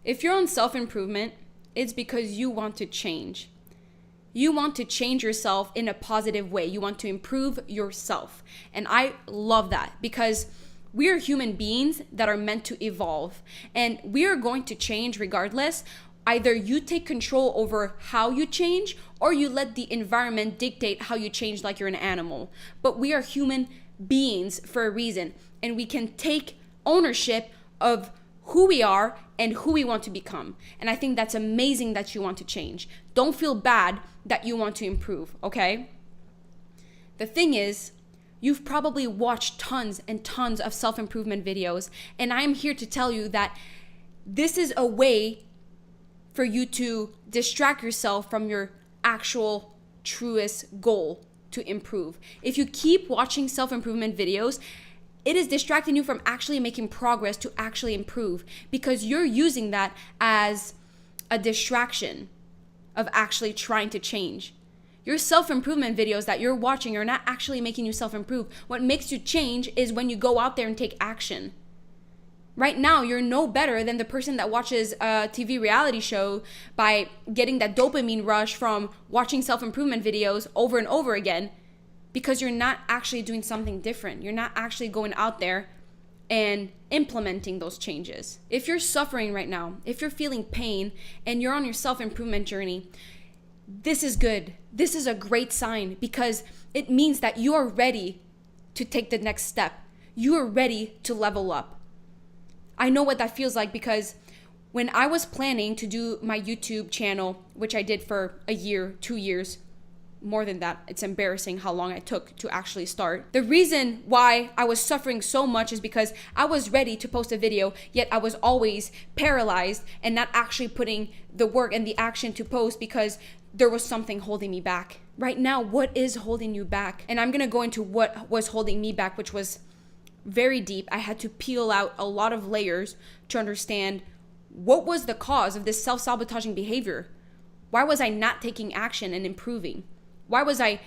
If you're on self-improvement, it's because you want to change. You want to change yourself in a positive way. You want to improve yourself. And I love that because we are human beings that are meant to evolve. And we are going to change regardless. Either you take control over how you change or you let the environment dictate how you change like you're an animal. But we are human beings for a reason. And we can take ownership of who we are and who we want to become. And I think that's amazing that you want to change. Don't feel bad that you want to improve, okay? The thing is, you've probably watched tons and tons of self-improvement videos, and I'm here to tell you that this is a way for you to distract yourself from your actual truest goal to improve. If you keep watching self-improvement videos, it is distracting you from actually making progress to actually improve because you're using that as a distraction of actually trying to change. Your self-improvement videos that you're watching are not actually making you self-improve. What makes you change is when you go out there and take action. Right now, you're no better than the person that watches a TV reality show by getting that dopamine rush from watching self-improvement videos over and over again, because you're not actually doing something different. You're not actually going out there and implementing those changes. If you're suffering right now, if you're feeling pain and you're on your self-improvement journey, this is good. This is a great sign because it means that you are ready to take the next step. You are ready to level up. I know what that feels like because when I was planning to do my YouTube channel, which I did for a year, 2 years, more than that, it's embarrassing how long I took to actually start. The reason why I was suffering so much is because I was ready to post a video, yet I was always paralyzed and not actually putting the work and the action to post because there was something holding me back. Right now, what is holding you back? And I'm gonna go into what was holding me back, which was very deep. I had to peel out a lot of layers to understand what was the cause of this self-sabotaging behavior. Why was I not taking action and improving? Why was I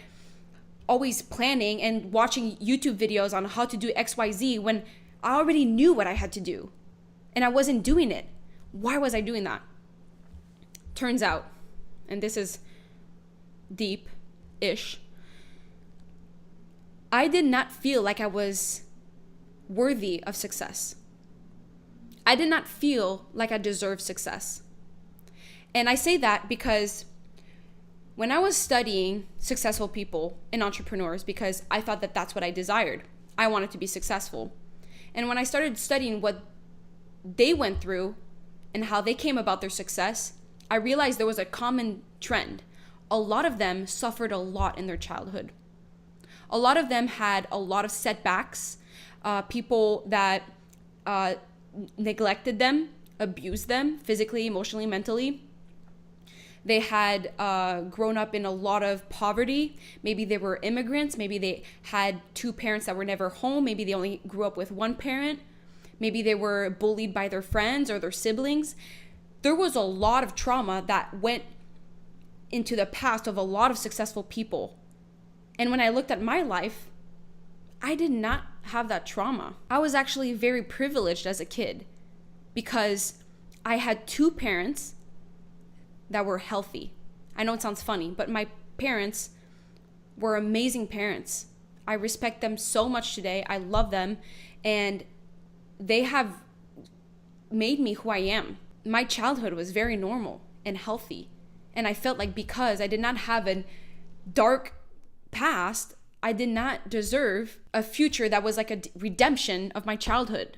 always planning and watching YouTube videos on how to do XYZ when I already knew what I had to do and I wasn't doing it? Why was I doing that? Turns out, and this is deep-ish, I did not feel like I was worthy of success. I did not feel like I deserved success. And I say that because when I was studying successful people and entrepreneurs, because I thought that that's what I desired, I wanted to be successful. And when I started studying what they went through and how they came about their success, I realized there was a common trend. A lot of them suffered a lot in their childhood. A lot of them had a lot of setbacks, people that neglected them, abused them physically, emotionally, mentally. They had grown up in a lot of poverty. Maybe they were immigrants. Maybe they had two parents that were never home. Maybe they only grew up with one parent. Maybe they were bullied by their friends or their siblings. There was a lot of trauma that went into the past of a lot of successful people. And when I looked at my life, I did not have that trauma. I was actually very privileged as a kid because I had two parents that were healthy. I know it sounds funny, but my parents were amazing parents. I respect them so much today. I love them, and they have made me who I am. My childhood was very normal and healthy, and I felt like because I did not have a dark past, I did not deserve a future that was like a redemption of my childhood.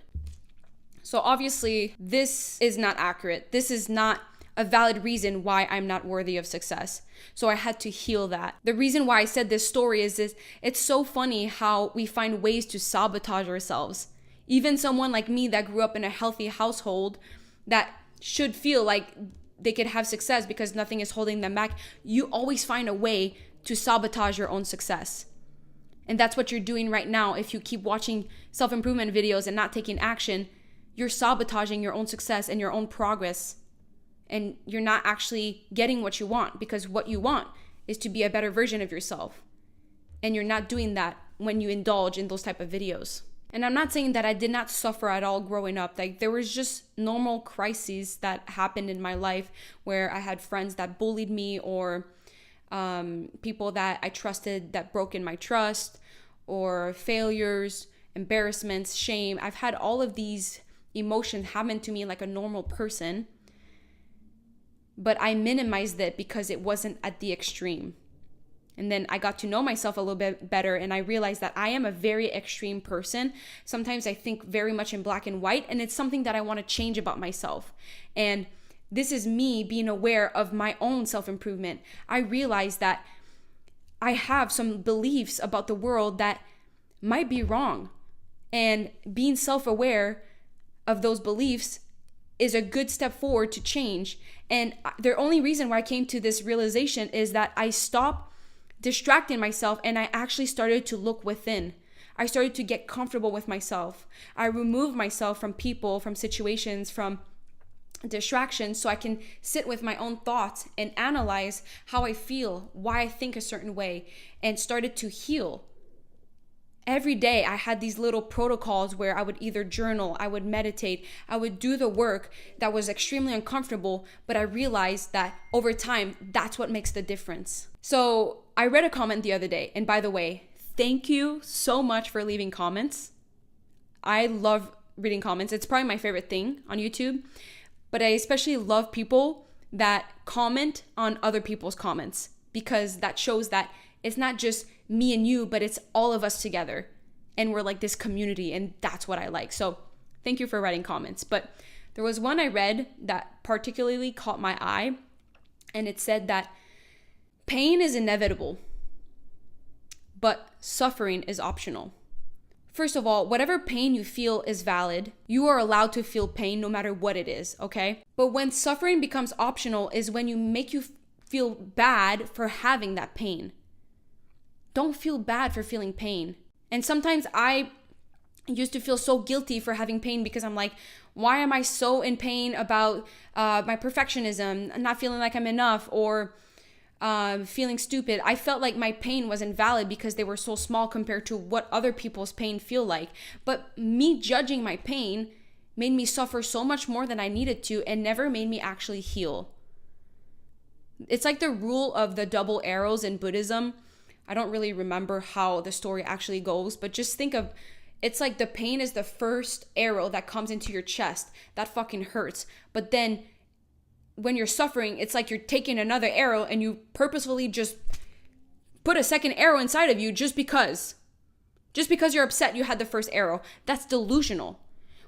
So obviously, this is not accurate. This is not a valid reason why I'm not worthy of success. So I had to heal that. The reason why I said this story is this: it's so funny how we find ways to sabotage ourselves. Even someone like me that grew up in a healthy household that should feel like they could have success because nothing is holding them back, you always find a way to sabotage your own success. And that's what you're doing right now. If you keep watching self-improvement videos and not taking action, you're sabotaging your own success and your own progress. And you're not actually getting what you want, because what you want is to be a better version of yourself. And you're not doing that when you indulge in those type of videos. And I'm not saying that I did not suffer at all growing up. Like, there was just normal crises that happened in my life where I had friends that bullied me, or people that I trusted that broke in my trust, or failures, embarrassments, shame. I've had all of these emotions happen to me like a normal person, but I minimized it because it wasn't at the extreme. And then I got to know myself a little bit better, and I realized that I am a very extreme person. Sometimes I think very much in black and white, and it's something that I want to change about myself. And this is me being aware of my own self-improvement. I realized that I have some beliefs about the world that might be wrong. And being self-aware of those beliefs is a good step forward to change. And the only reason why I came to this realization is that I stopped distracting myself, and I actually started to look within. I started to get comfortable with myself. I removed myself from people, from situations, from distractions, so I can sit with my own thoughts and analyze how I feel, why I think a certain way, and started to heal. Every day I had these little protocols where I would either journal, I would meditate, I would do the work that was extremely uncomfortable, but I realized that over time, that's what makes the difference. So I read a comment the other day, and by the way, thank you so much for leaving comments. I love reading comments. It's probably my favorite thing on YouTube, but I especially love people that comment on other people's comments, because that shows that it's not just me and you, but it's all of us together. And we're like this community, and that's what I like. So thank you for writing comments. But there was one I read that particularly caught my eye, and it said that pain is inevitable, but suffering is optional. First of all, whatever pain you feel is valid. You are allowed to feel pain no matter what it is, okay? But when suffering becomes optional is when you make you feel bad for having that pain. Don't feel bad for feeling pain. And sometimes I used to feel so guilty for having pain, because I'm like, why am I so in pain about my perfectionism, not feeling like I'm enough, or feeling stupid? I felt like my pain was invalid because they were so small compared to what other people's pain feel like. But me judging my pain made me suffer so much more than I needed to, and never made me actually heal. It's like the rule of the double arrows in Buddhism. I don't really remember how the story actually goes, but just think of, it's like the pain is the first arrow that comes into your chest. That fucking hurts. But then when you're suffering, it's like you're taking another arrow and you purposefully just put a second arrow inside of you just because. Just because you're upset you had the first arrow. That's delusional.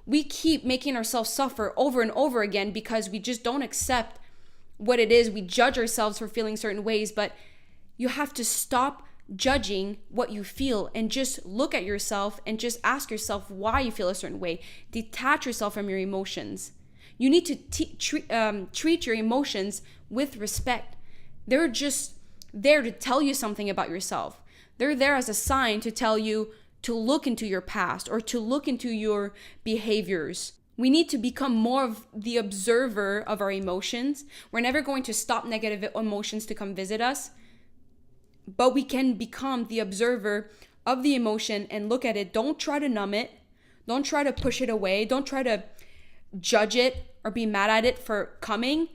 We keep making ourselves suffer over and over again because we just don't accept what it is. We judge ourselves for feeling certain ways, but you have to stop judging what you feel and just look at yourself and just ask yourself why you feel a certain way. Detach yourself from your emotions. You need to treat your emotions with respect. They're just there to tell you something about yourself. They're there as a sign to tell you to look into your past or to look into your behaviors. We need to become more of the observer of our emotions. We're never going to stop negative emotions to come visit us, but we can become the observer of the emotion and look at it. Don't try to numb it. Don't try to push it away. Don't try to judge it or be mad at it for coming.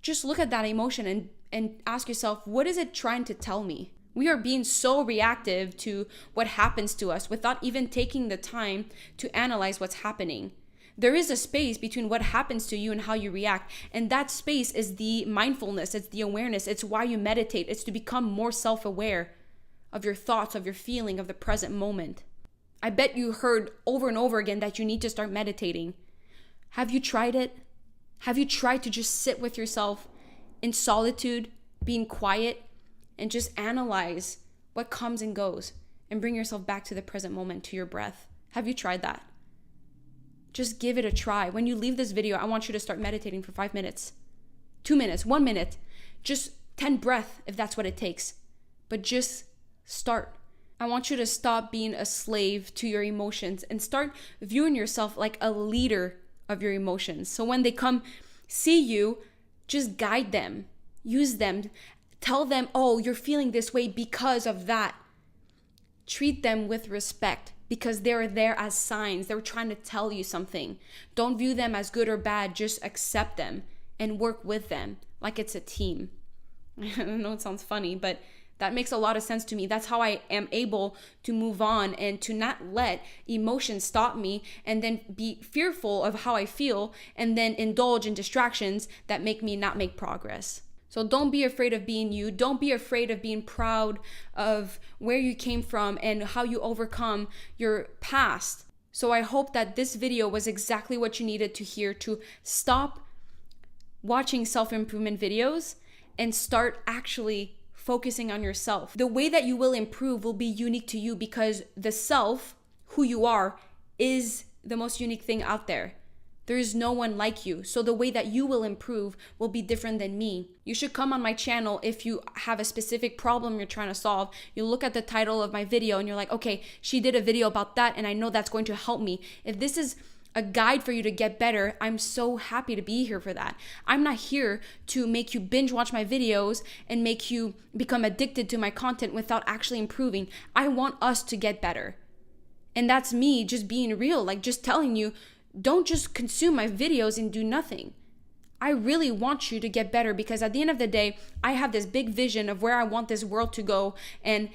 Just look at that emotion and ask yourself, what is it trying to tell me? We are being so reactive to what happens to us without even taking the time to analyze what's happening. There is a space between what happens to you and how you react. And that space is the mindfulness. It's the awareness. It's why you meditate. It's to become more self-aware of your thoughts, of your feeling, of the present moment. I bet you heard over and over again that you need to start meditating. Have you tried it? Have you tried to just sit with yourself in solitude, being quiet, and just analyze what comes and goes and bring yourself back to the present moment, to your breath? Have you tried that? Just give it a try. When you leave this video, I want you to start meditating for 5 minutes, 2 minutes, 1 minute, just 10 breaths if that's what it takes. But just start. I want you to stop being a slave to your emotions and start viewing yourself like a leader of your emotions. So when they come see you, just guide them, use them, tell them, oh, you're feeling this way because of that. Treat them with respect. because they're there as signs. They're trying to tell you something. Don't view them as good or bad. Just accept them and work with them like it's a team. I know it sounds funny, but that makes a lot of sense to me. That's how I am able to move on and to not let emotions stop me and then be fearful of how I feel and then indulge in distractions that make me not make progress. So don't be afraid of being you. Don't be afraid of being proud of where you came from and how you overcome your past. So I hope that this video was exactly what you needed to hear to stop watching self-improvement videos and start actually focusing on yourself. The way that you will improve will be unique to you because the self, who you are, is the most unique thing out there. There is no one like you. So the way that you will improve will be different than me. You should come on my channel if you have a specific problem you're trying to solve. You look at the title of my video and you're like, okay, she did a video about that and I know that's going to help me. If this is a guide for you to get better, I'm so happy to be here for that. I'm not here to make you binge watch my videos and make you become addicted to my content without actually improving. I want us to get better. And that's me just being real, like just telling you, don't just consume my videos and do nothing. I really want you to get better because at the end of the day, I have this big vision of where I want this world to go, and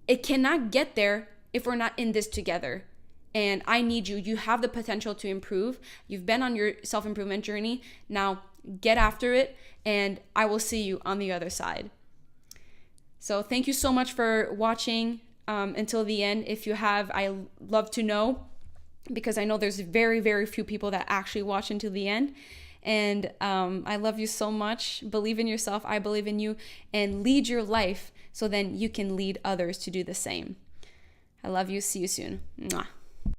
it cannot get there if we're not in this together. And I need you. You have the potential to improve. You've been on your self-improvement journey. Now get after it, and I will see you on the other side. So thank you so much for watching until the end. If you have, I love to know, because I know there's very, very few people that actually watch until the end. And I love you so much. Believe in yourself. I believe in you. And lead your life so then you can lead others to do the same. I love you. See you soon. Mwah.